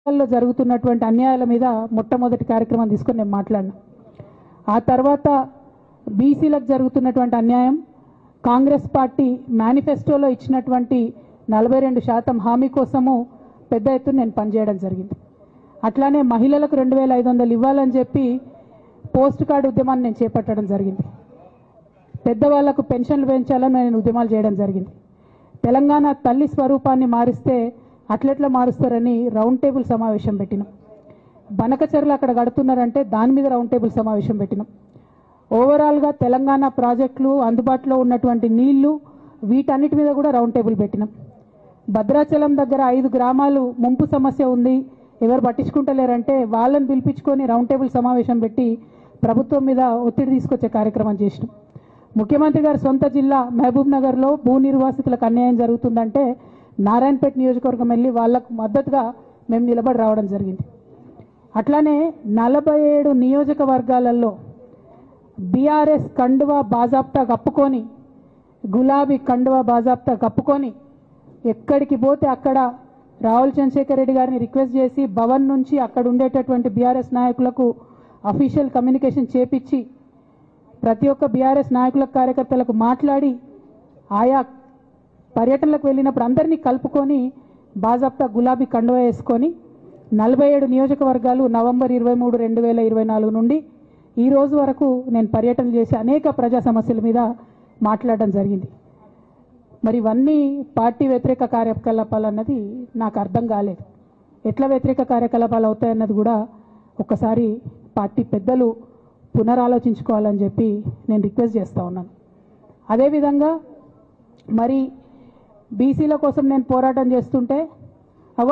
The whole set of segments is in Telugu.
లో జరుగుతున్నటువంటి అన్యాయాల మీద మొట్టమొదటి కార్యక్రమం తీసుకొని నేను మాట్లాడినా. ఆ తర్వాత బీసీలకు జరుగుతున్నటువంటి అన్యాయం, కాంగ్రెస్ పార్టీ మేనిఫెస్టోలో ఇచ్చినటువంటి 42% హామీ కోసము పెద్ద ఎత్తున నేను పనిచేయడం జరిగింది. అట్లానే మహిళలకు 2500 ఇవ్వాలని చెప్పి పోస్ట్ కార్డు ఉద్యమాన్ని నేను చేపట్టడం జరిగింది. పెద్దవాళ్లకు పెన్షన్లు పెంచాలని నేను ఉద్యమాలు చేయడం జరిగింది. తెలంగాణ తల్లి స్వరూపాన్ని మారిస్తే అట్లెట్లా మారుస్తారని రౌండ్ టేబుల్ సమావేశం పెట్టినాం. బనకచెర్లు అక్కడ కడుతున్నారంటే దాని మీద రౌండ్ టేబుల్ సమావేశం పెట్టినాం. ఓవరాల్గా తెలంగాణ ప్రాజెక్టులు, అందుబాటులో ఉన్నటువంటి నీళ్లు, వీటన్నిటి మీద కూడా రౌండ్ టేబుల్ పెట్టినాం. భద్రాచలం దగ్గర 5 గ్రామాలు ముంపు సమస్య ఉంది, ఎవరు పట్టించుకుంటలేరంటే వాళ్ళని పిలిపించుకొని రౌండ్ టేబుల్ సమావేశం పెట్టి ప్రభుత్వం మీద ఒత్తిడి తీసుకొచ్చే కార్యక్రమం చేసినాం. ముఖ్యమంత్రి గారి సొంత జిల్లా మహబూబ్ నగర్లో భూ నిర్వాసితులకు అన్యాయం జరుగుతుందంటే నారాయణపేట నియోజకవర్గం వెళ్ళి వాళ్లకు మద్దతుగా మేము నిలబడి రావడం జరిగింది. అట్లానే 47 నియోజకవర్గాలలో బీఆర్ఎస్ కండువా బాజాప్తా కప్పుకొని, గులాబీ కండువా బాజాప్తా కప్పుకొని ఎక్కడికి పోతే అక్కడ రాహుల్ చంద్రశేఖర్ రెడ్డి గారిని రిక్వెస్ట్ చేసి భవన్ నుంచి అక్కడ ఉండేటటువంటి బీఆర్ఎస్ నాయకులకు అఫీషియల్ కమ్యూనికేషన్ చేపించి ప్రతి ఒక్క బీఆర్ఎస్ నాయకులకు, కార్యకర్తలకు మాట్లాడి ఆయా పర్యటనలకు వెళ్ళినప్పుడు అందరినీ కలుపుకొని బాజాప్తా గులాబీ కండువా వేసుకొని 47 నియోజకవర్గాలు నవంబర్ 23, 2024 నుండి ఈ రోజు వరకు నేను పర్యటన చేసి అనేక ప్రజా సమస్యల మీద మాట్లాడడం జరిగింది. మరి ఇవన్నీ పార్టీ వ్యతిరేక కార్యకలాపాలు అన్నది నాకు అర్థం కాలేదు. ఎట్లా వ్యతిరేక కార్యకలాపాలు అవుతాయన్నది కూడా ఒకసారి పార్టీ పెద్దలు పునరాలోచించుకోవాలని చెప్పి నేను రిక్వెస్ట్ చేస్తూ ఉన్నాను. అదేవిధంగా మరి బీసీల కోసం నేను పోరాటం చేస్తుంటే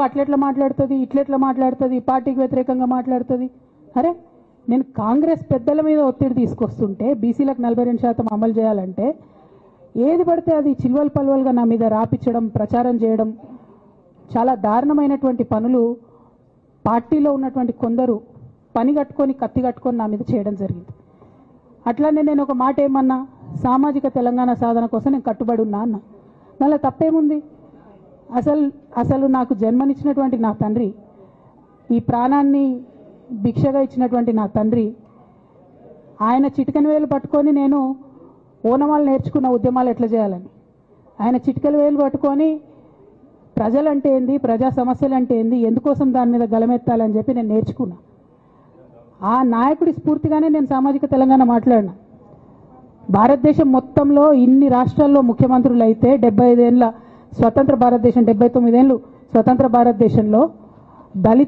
అట్లెట్లా మాట్లాడుతుంది, ఇట్లెట్లా మాట్లాడుతుంది, పార్టీకి వ్యతిరేకంగా మాట్లాడుతుంది. అరే, నేను కాంగ్రెస్ పెద్దల మీద ఒత్తిడి తీసుకొస్తుంటే బీసీలకు 42% అమలు చేయాలంటే ఏది పడితే అది చిల్వల్ పల్వల్గా నా మీద రాపించడం, ప్రచారం చేయడం, చాలా దారుణమైనటువంటి పనులు పార్టీలో ఉన్నటువంటి కొందరు పని కట్టుకొని, కత్తి కట్టుకొని నా మీద చేయడం జరిగింది. అట్లానే నేను ఒక మాట ఏమన్నా, సామాజిక తెలంగాణ సాధన కోసం నేను కట్టుబడి ఉన్నా అన్న. దానిలో తప్పేముంది? అసలు నాకు జన్మనిచ్చినటువంటి నా తండ్రి, ఈ ప్రాణాన్ని భిక్షగా ఇచ్చినటువంటి నా తండ్రి, ఆయన చిటికెన వేలు పట్టుకొని నేను ఓనమాలు నేర్చుకున్న ఉద్యమాలు ఎట్లా చేయాలని, ఆయన చిటికెల వేలు పట్టుకొని ప్రజలంటే ఏంది, ప్రజా సమస్యలు అంటే ఏంది, ఎందుకోసం దాని మీద గలమెత్తాలని చెప్పి నేను నేర్చుకున్నా. ఆ నాయకుడి స్ఫూర్తిగానే నేను సామాజిక తెలంగాణ మాట్లాడినా. భారతదేశం మొత్తంలో ఇన్ని రాష్ట్రాల్లో ముఖ్యమంత్రులు అయితే 75 ఏళ్ళ స్వతంత్ర భారతదేశం, 79 ఏళ్ళు స్వతంత్ర భారతదేశంలో దళిత